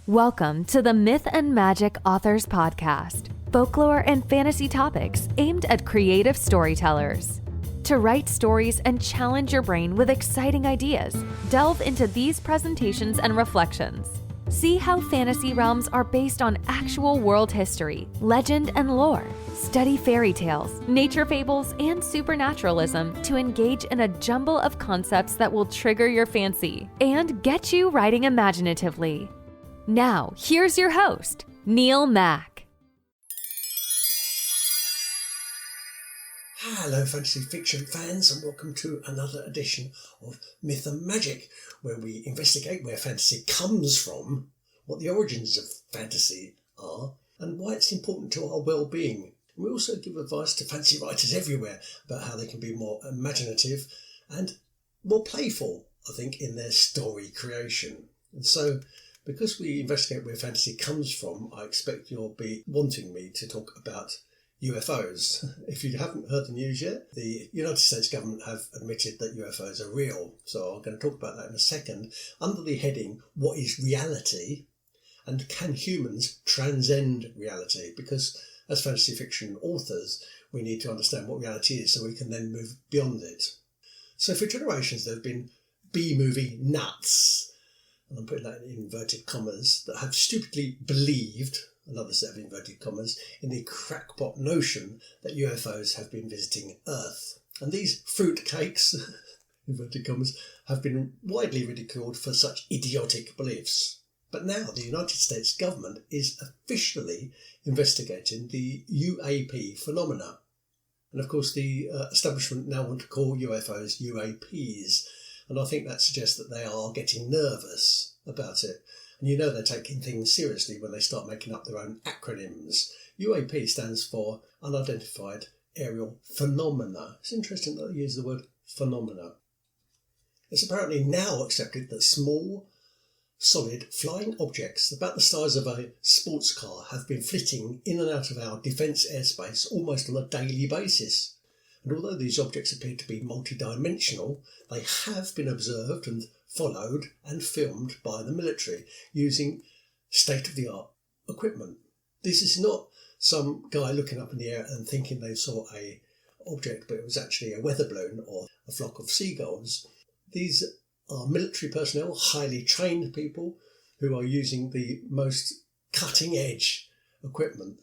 Welcome to the Myth and Magic Authors Podcast, folklore and fantasy topics aimed at creative storytellers. To write stories and challenge your brain with exciting ideas, delve into these presentations and reflections. See how fantasy realms are based on actual world history, legend, and lore. Study fairy tales, nature fables, and supernaturalism to engage in a jumble of concepts that will trigger your fancy and get you writing imaginatively. Now, here's your host, Neil Mack. Hello, fantasy fiction fans, and welcome to another edition of Myth and Magic, where we investigate where fantasy comes from, what the origins of fantasy are, and why it's important to our well-being. And we also give advice to fantasy writers everywhere about how they can be more imaginative and more playful, I think, in their story creation. And so, because we investigate where fantasy comes from, I expect you'll be wanting me to talk about UFOs. If you haven't heard the news yet, the United States government have admitted that UFOs are real. So I'm going to talk about that in a second. Under the heading, what is reality? And can humans transcend reality? Because as fantasy fiction authors, we need to understand what reality is so we can then move beyond it. So for generations, there have been B-movie nuts, and I'm putting that in inverted commas, that have stupidly believed, another set of inverted commas, in the crackpot notion that UFOs have been visiting Earth. And these fruitcakes, inverted commas, have been widely ridiculed for such idiotic beliefs. But now the United States government is officially investigating the UAP phenomena. And of course the establishment now want to call UFOs UAPs. And I think that suggests that they are getting nervous about it. And you know they're taking things seriously when they start making up their own acronyms. UAP stands for Unidentified Aerial Phenomena. It's interesting that they use the word phenomena. It's apparently now accepted that small, solid flying objects about the size of a sports car have been flitting in and out of our defence airspace almost on a daily basis. And although these objects appear to be multidimensional, they have been observed and followed and filmed by the military using state-of-the-art equipment. This is not some guy looking up in the air and thinking they saw an object, but it was actually a weather balloon or a flock of seagulls. These are military personnel, highly trained people who are using the most cutting-edge equipment.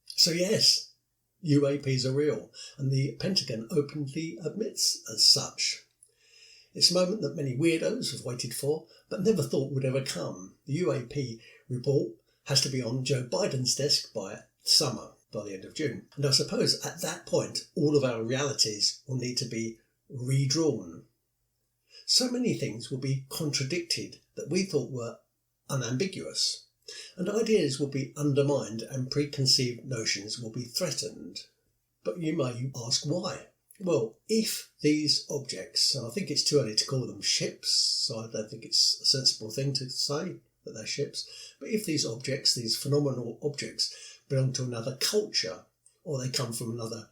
So yes, UAPs are real, and the Pentagon openly admits as such. It's a moment that many weirdos have waited for, but never thought would ever come. The UAP report has to be on Joe Biden's desk by summer, by the end of June. And I suppose at that point, all of our realities will need to be redrawn. So many things will be contradicted that we thought were unambiguous. And ideas will be undermined and preconceived notions will be threatened. But you may ask why. Well, if these objects, and I think it's too early to call them ships, so I don't think it's a sensible thing to say that they're ships, but if these objects, these phenomenal objects, belong to another culture, or they come from another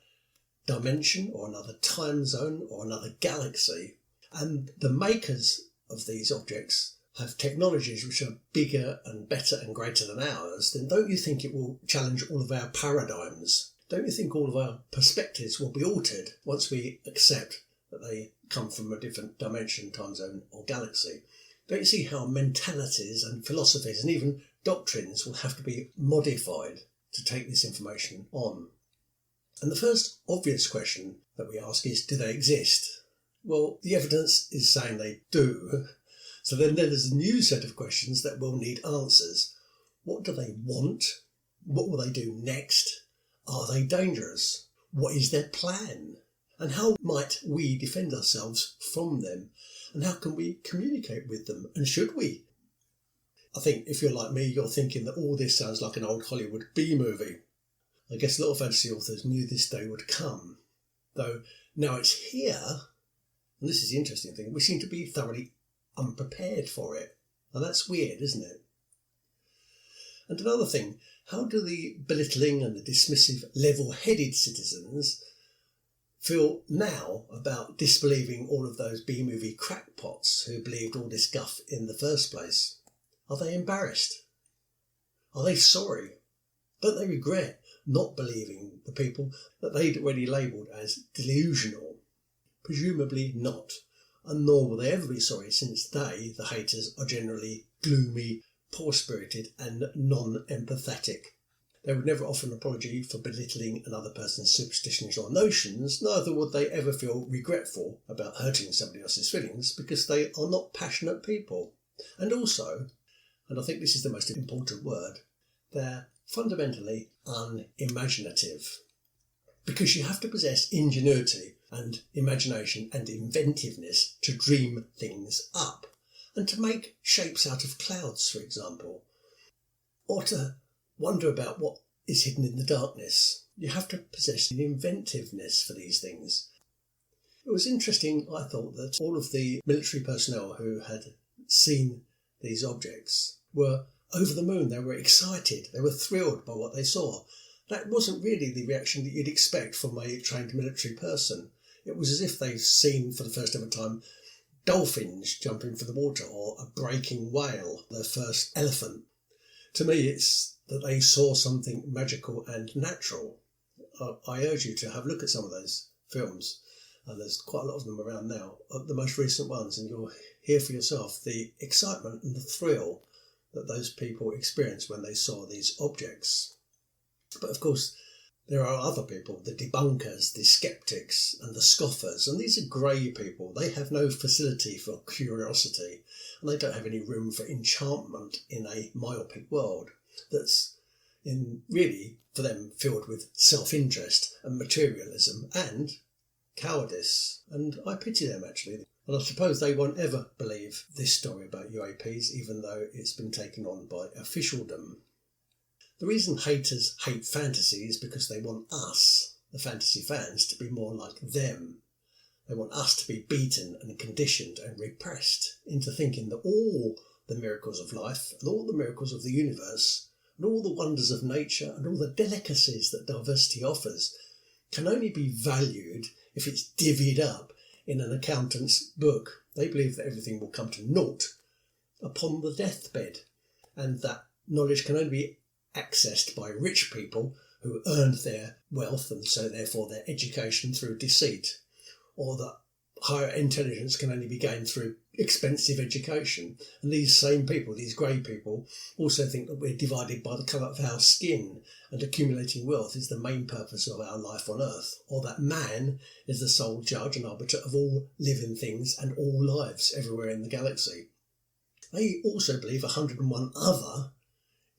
dimension, or another time zone, or another galaxy, and the makers of these objects have technologies which are bigger and better and greater than ours, then don't you think it will challenge all of our paradigms? Don't you think all of our perspectives will be altered once we accept that they come from a different dimension, time zone or galaxy? Don't you see how mentalities and philosophies and even doctrines will have to be modified to take this information on? And the first obvious question that we ask is, do they exist? Well, the evidence is saying they do. So then there's a new set of questions that will need answers. What do they want? What will they do next? Are they dangerous? What is their plan? And how might we defend ourselves from them? And how can we communicate with them? And should we? I think if you're like me, you're thinking that all this sounds like an old Hollywood B-movie. I guess a lot of fantasy authors knew this day would come. Though now it's here, and this is the interesting thing, we seem to be thoroughly unprepared for it. And that's weird, isn't it? And another thing, how do the belittling and the dismissive level-headed citizens feel now about disbelieving all of those B-movie crackpots who believed all this guff in the first place? Are they embarrassed? Are they sorry? Don't they regret not believing the people that they'd already labelled as delusional? Presumably not, and nor will they ever be sorry, since they, the haters, are generally gloomy, poor-spirited and non-empathetic. They would never offer an apology for belittling another person's superstitions or notions, neither would they ever feel regretful about hurting somebody else's feelings, because they are not passionate people. And also, and I think this is the most important word, they're fundamentally unimaginative. Because you have to possess ingenuity and imagination and inventiveness to dream things up, and to make shapes out of clouds, for example, or to wonder about what is hidden in the darkness. You have to possess an inventiveness for these things. It was interesting, I thought, that all of the military personnel who had seen these objects were over the moon. They were excited, they were thrilled by what they saw. That wasn't really the reaction that you'd expect from a trained military person. It was as if they've seen for the first ever time dolphins jumping for the water, or a breaking whale, their first elephant. To me, it's that they saw something magical and natural. I urge you to have a look at some of those films, and there's quite a lot of them around now, the most recent ones, and you'll hear for yourself the excitement and the thrill that those people experienced when they saw these objects. But of course, there are other people, the debunkers, the skeptics and the scoffers, and these are grey people. They have no facility for curiosity, and they don't have any room for enchantment in a myopic world that's really, for them, filled with self-interest and materialism and cowardice. And I pity them, actually. And I suppose they won't ever believe this story about UAPs, even though it's been taken on by officialdom. The reason haters hate fantasy is because they want us, the fantasy fans, to be more like them. They want us to be beaten and conditioned and repressed into thinking that all the miracles of life and all the miracles of the universe and all the wonders of nature and all the delicacies that diversity offers can only be valued if it's divvied up in an accountant's book. They believe that everything will come to naught upon the deathbed, and that knowledge can only be accessed by rich people who earned their wealth and so therefore their education through deceit, or that higher intelligence can only be gained through expensive education. And these same people, these grey people, also think that we're divided by the colour of our skin, and accumulating wealth is the main purpose of our life on earth, or that man is the sole judge and arbiter of all living things and all lives everywhere in the galaxy. They also believe 101 other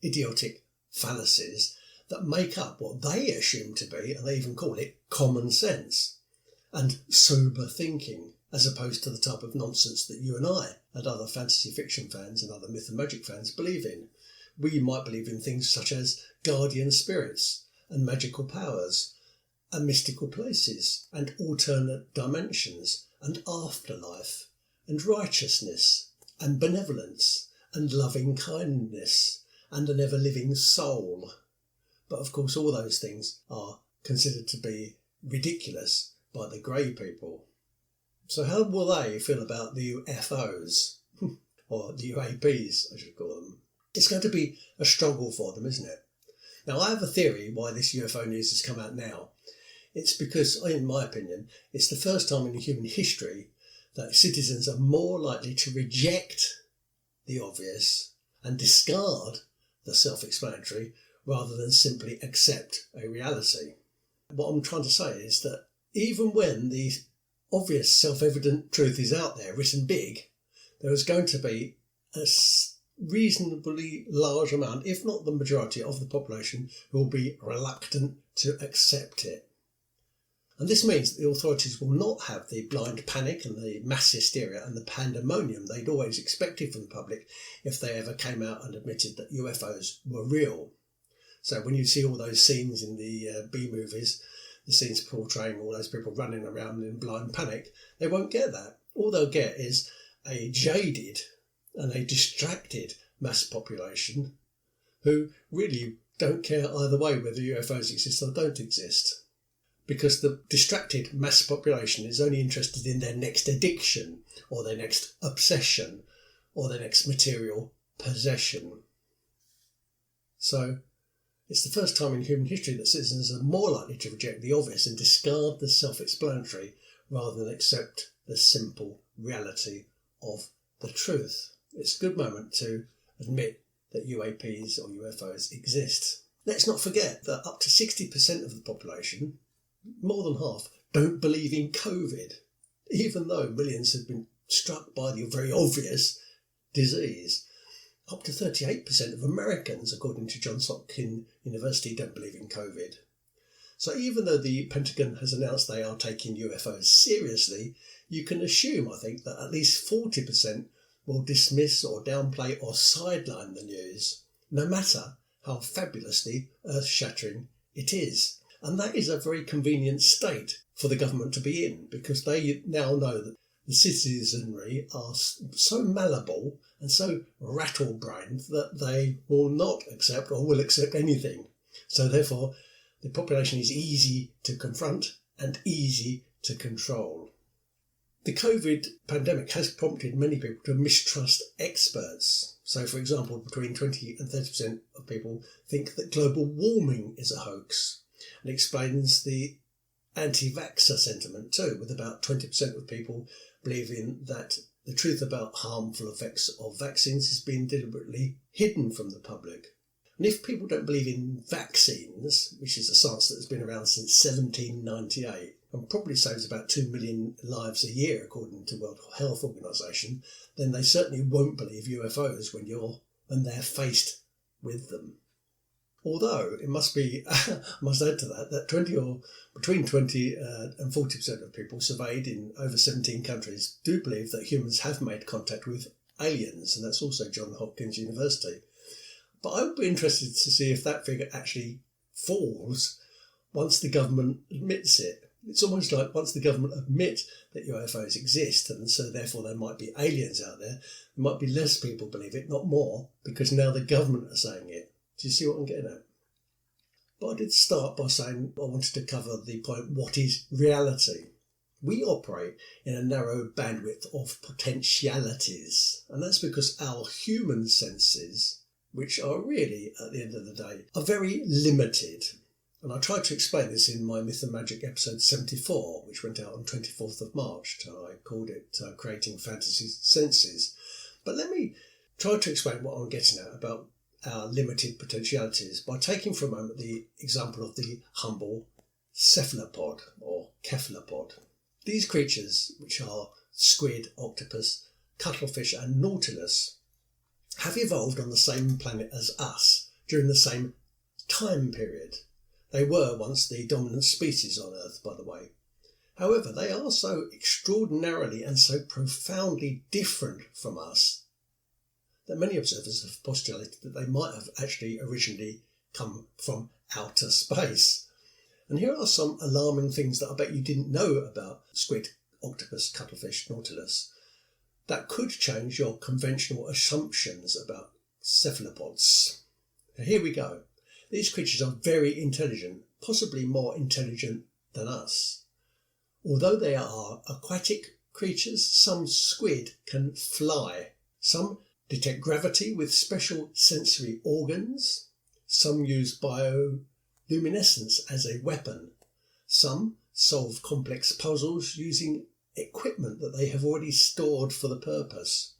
idiotic fallacies that make up what they assume to be, and they even call it, common sense and sober thinking, as opposed to the type of nonsense that you and I and other fantasy fiction fans and other myth and magic fans believe in. We might believe in things such as guardian spirits and magical powers and mystical places and alternate dimensions and afterlife and righteousness and benevolence and loving kindness and an ever-living soul. But of course all those things are considered to be ridiculous by the grey people. So how will they feel about the UFOs? Or the UAPs, I should call them. It's going to be a struggle for them, isn't it? Now, I have a theory why this UFO news has come out now. It's because, in my opinion, it's the first time in human history that citizens are more likely to reject the obvious and discard the self-explanatory rather than simply accept a reality. What I'm trying to say is that even when the obvious self-evident truth is out there, written big, there is going to be a reasonably large amount, if not the majority of the population, who will be reluctant to accept it. And this means that the authorities will not have the blind panic and the mass hysteria and the pandemonium they'd always expected from the public if they ever came out and admitted that UFOs were real. So when you see all those scenes in the B-movies, the scenes portraying all those people running around in blind panic, they won't get that. All they'll get is a jaded and a distracted mass population who really don't care either way whether UFOs exist or don't exist. Because the distracted mass population is only interested in their next addiction or their next obsession or their next material possession. So it's the first time in human history that citizens are more likely to reject the obvious and discard the self-explanatory rather than accept the simple reality of the truth. It's a good moment to admit that UAPs or UFOs exist. Let's not forget that up to 60% of the population, more than half, don't believe in COVID, even though millions have been struck by the very obvious disease. Up to 38% of Americans, according to Johns Hopkins University, don't believe in COVID. So even though the Pentagon has announced they are taking UFOs seriously, you can assume, I think, that at least 40% will dismiss or downplay or sideline the news, no matter how fabulously earth-shattering it is. And that is a very convenient state for the government to be in, because they now know that the citizenry are so malleable and so rattle-brained that they will not accept or will accept anything. So therefore, the population is easy to confront and easy to control. The COVID pandemic has prompted many people to mistrust experts. So, for example, between 20 and 30% of people think that global warming is a hoax, and explains the anti-vaxxer sentiment too, with about 20% of people believing that the truth about harmful effects of vaccines is being deliberately hidden from the public. And if people don't believe in vaccines, which is a science that has been around since 1798 and probably saves about 2 million lives a year according to World Health Organization, then they certainly won't believe UFOs when they're faced with them. Although it must be, I must add to that between 20 and 40% of people surveyed in over 17 countries do believe that humans have made contact with aliens, and that's also Johns Hopkins University. But I would be interested to see if that figure actually falls once the government admits it. It's almost like once the government admit that UFOs exist, and so therefore there might be aliens out there might be less people believe it, not more, because now the government are saying it. Do you see what I'm getting at? But I did start by saying I wanted to cover the point, what is reality? We operate in a narrow bandwidth of potentialities, and that's because our human senses, which are really, at the end of the day, are very limited. And I tried to explain this in my Myth and Magic episode 74, which went out on 24th of March. I called it Creating Fantasy Senses. But let me try to explain what I'm getting at about our limited potentialities by taking for a moment the example of the humble cephalopod or cephalopod. These creatures, which are squid, octopus, cuttlefish and nautilus, have evolved on the same planet as us during the same time period. They were once the dominant species on Earth, by the way. However, they are so extraordinarily and so profoundly different from us that many observers have postulated that they might have actually originally come from outer space. And here are some alarming things that I bet you didn't know about squid, octopus, cuttlefish, nautilus that could change your conventional assumptions about cephalopods. Now, here we go. These creatures are very intelligent, possibly more intelligent than us. Although they are aquatic creatures, some squid can fly. Some detect gravity with special sensory organs. Some use bioluminescence as a weapon. Some solve complex puzzles using equipment that they have already stored for the purpose.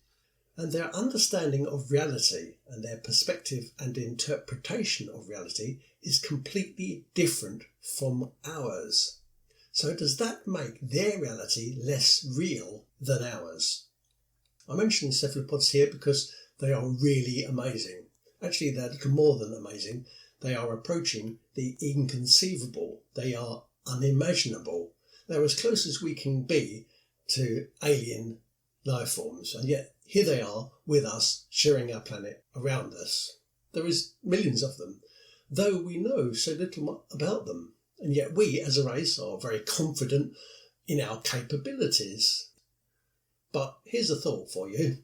And their understanding of reality and their perspective and interpretation of reality is completely different from ours. So does that make their reality less real than ours? I mention cephalopods here because they are really amazing. Actually, they're a little more than amazing. They are approaching the inconceivable. They are unimaginable. They're as close as we can be to alien life forms, and yet here they are with us, sharing our planet around us. There is millions of them, though we know so little about them, and yet we as a race are very confident in our capabilities. But here's a thought for you,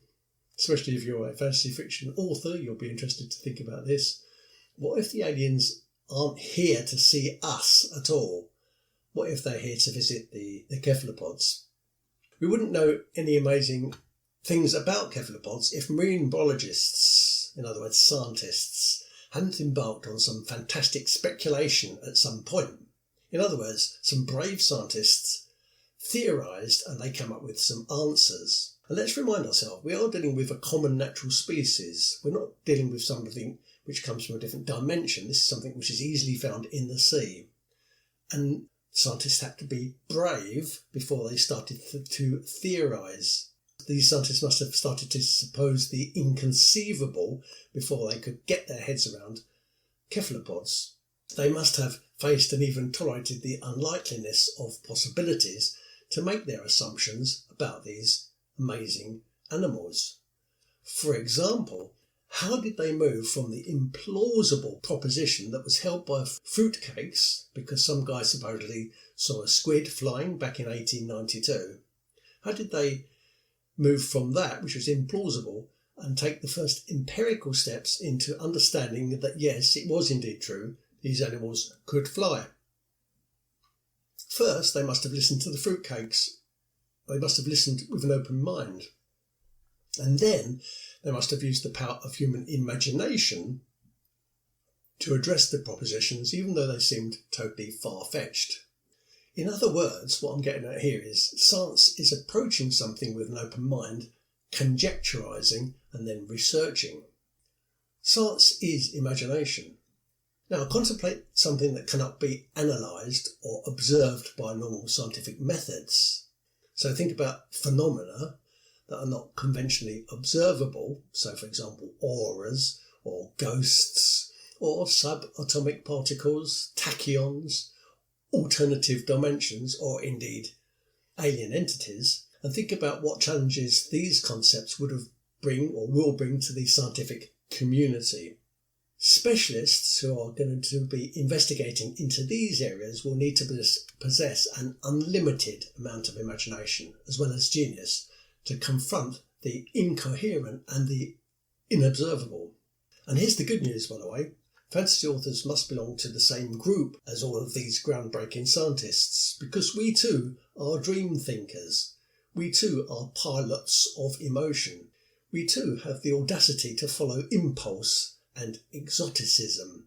especially if you're a fantasy fiction author, you'll be interested to think about this. What if the aliens aren't here to see us at all? What if they're here to visit the cephalopods? We wouldn't know any amazing things about cephalopods if marine biologists in other words scientists, hadn't embarked on some fantastic speculation at some point. In other words, some brave scientists theorised and they came up with some answers. And let's remind ourselves, we are dealing with a common natural species. We're not dealing with something which comes from a different dimension. This is something which is easily found in the sea. And scientists had to be brave before they started to theorise. These scientists must have started to suppose the inconceivable before they could get their heads around cephalopods. They must have faced and even tolerated the unlikeliness of possibilities to make their assumptions about these amazing animals. For example, how did they move from the implausible proposition that was held by fruitcakes, because some guy supposedly saw a squid flying back in 1892, how did they move from that, which was implausible, and take the first empirical steps into understanding that yes, it was indeed true, these animals could fly? First, they must have listened to the fruitcakes. They must have listened with an open mind. And then they must have used the power of human imagination to address the propositions, even though they seemed totally far-fetched. In other words, what I'm getting at here is science is approaching something with an open mind, conjecturising and then researching. Science is imagination. Now, contemplate something that cannot be analysed or observed by normal scientific methods. So think about phenomena that are not conventionally observable, so for example auras or ghosts or subatomic particles, tachyons, alternative dimensions or indeed alien entities, and think about what challenges these concepts would have bring or will bring to the scientific community. Specialists who are going to be investigating into these areas will need to possess an unlimited amount of imagination as well as genius to confront the incoherent and the inobservable. And here's the good news, by the way. Fantasy authors must belong to the same group as all of these groundbreaking scientists, because we too are dream thinkers. We too are pilots of emotion. We too have the audacity to follow impulse and exoticism.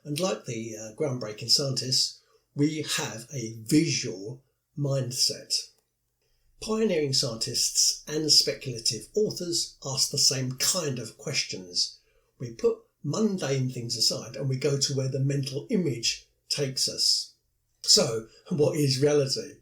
And like the groundbreaking scientists, we have a visual mindset. Pioneering scientists and speculative authors ask the same kind of questions. We put mundane things aside and we go to where the mental image takes us. So, what is reality?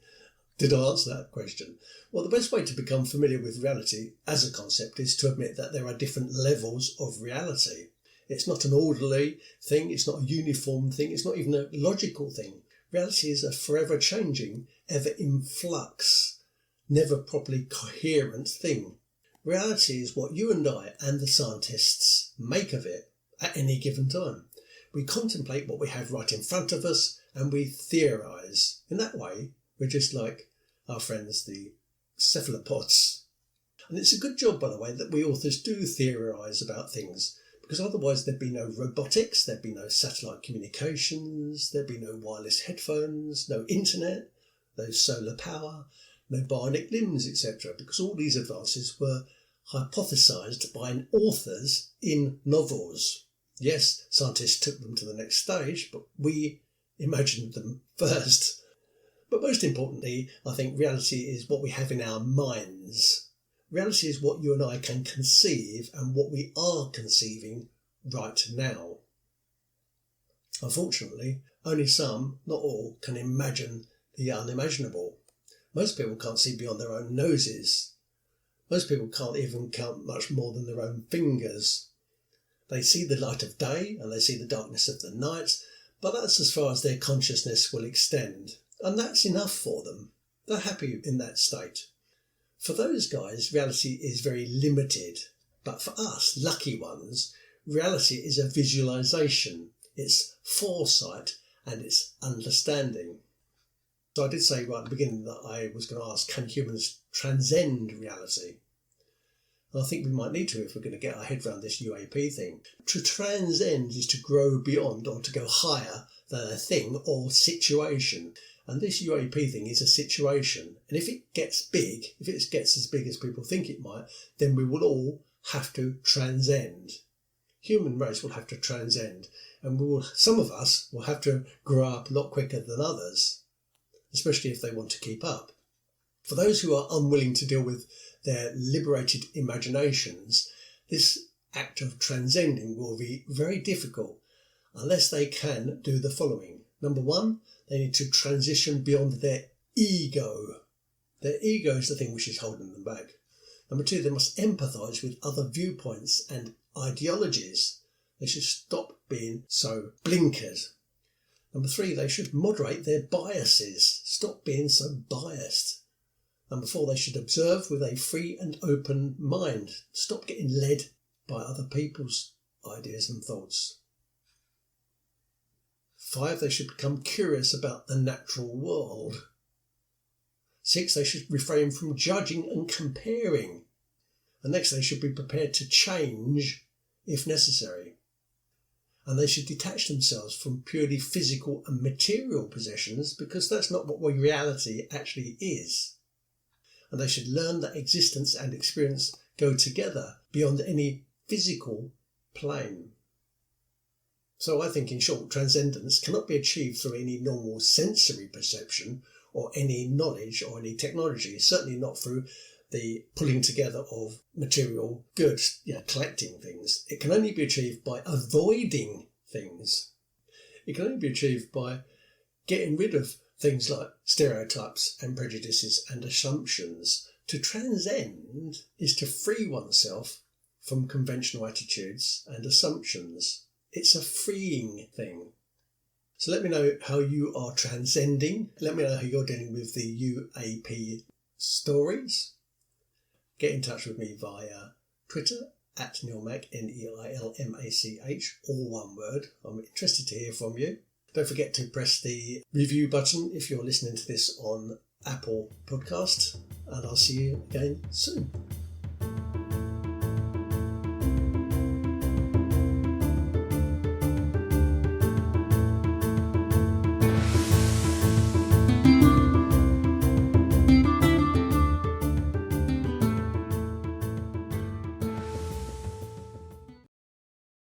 Did I answer that question? Well, the best way to become familiar with reality as a concept is to admit that there are different levels of reality. It's not an orderly thing, it's not a uniform thing, it's not even a logical thing. Reality is a forever changing, ever in flux, never properly coherent thing. Reality is what you and I and the scientists make of it at any given time. We contemplate what we have right in front of us and we theorise. In that way, we're just like our friends, the cephalopods. And it's a good job, by the way, that we authors do theorise about things, because otherwise there'd be no robotics, there'd be no satellite communications, there'd be no wireless headphones, no internet, no solar power, no bionic limbs, etc., because all these advances were hypothesised by authors in novels. Yes, scientists took them to the next stage, but we imagined them first. But most importantly, I think reality is what we have in our minds. Reality is what you and I can conceive and what we are conceiving right now. Unfortunately, only some, not all, can imagine the unimaginable. Most people can't see beyond their own noses. Most people can't even count much more than their own fingers. They see the light of day and they see the darkness of the night, but that's as far as their consciousness will extend. And that's enough for them. They're happy in that state. For those guys, reality is very limited. But for us, lucky ones, reality is a visualization. It's foresight and it's understanding. So I did say right at the beginning that I was going to ask, can humans transcend reality? And I think we might need to if we're going to get our head around this UAP thing. To transcend is to grow beyond or to go higher than a thing or situation. And this UAP thing is a situation. And if it gets big, if it gets as big as people think it might, then we will all have to transcend. human race will have to transcend, and some of us will have to grow up a lot quicker than others, especially if they want to keep up. For those who are unwilling to deal with their liberated imaginations, this act of transcending will be very difficult unless they can do the following. Number one, they need to transition beyond their ego. Their ego is the thing which is holding them back. Number two, they must empathise with other viewpoints and ideologies. They should stop being so blinkered. Number three, they should moderate their biases. Stop being so biased. Number four, they should observe with a free and open mind. Stop getting led by other people's ideas and thoughts. 5, they should become curious about the natural world. 6, they should refrain from judging and comparing. And next, they should be prepared to change if necessary. And they should detach themselves from purely physical and material possessions, because that's not what reality actually is. And they should learn that existence and experience go together beyond any physical plane. So I think, in short, transcendence cannot be achieved through any normal sensory perception or any knowledge or any technology, certainly not through the pulling together of material goods, collecting things. It can only be achieved by avoiding things. It can only be achieved by getting rid of things like stereotypes and prejudices and assumptions. To transcend is to free oneself from conventional attitudes and assumptions. It's a freeing thing. So let me know how you are transcending. Let me know how you're dealing with the UAP stories. Get in touch with me via Twitter @NeilMach, NeilMach, all one word. I'm interested to hear from you. Don't forget to press the review button if you're listening to this on Apple Podcast, and I'll see you again soon.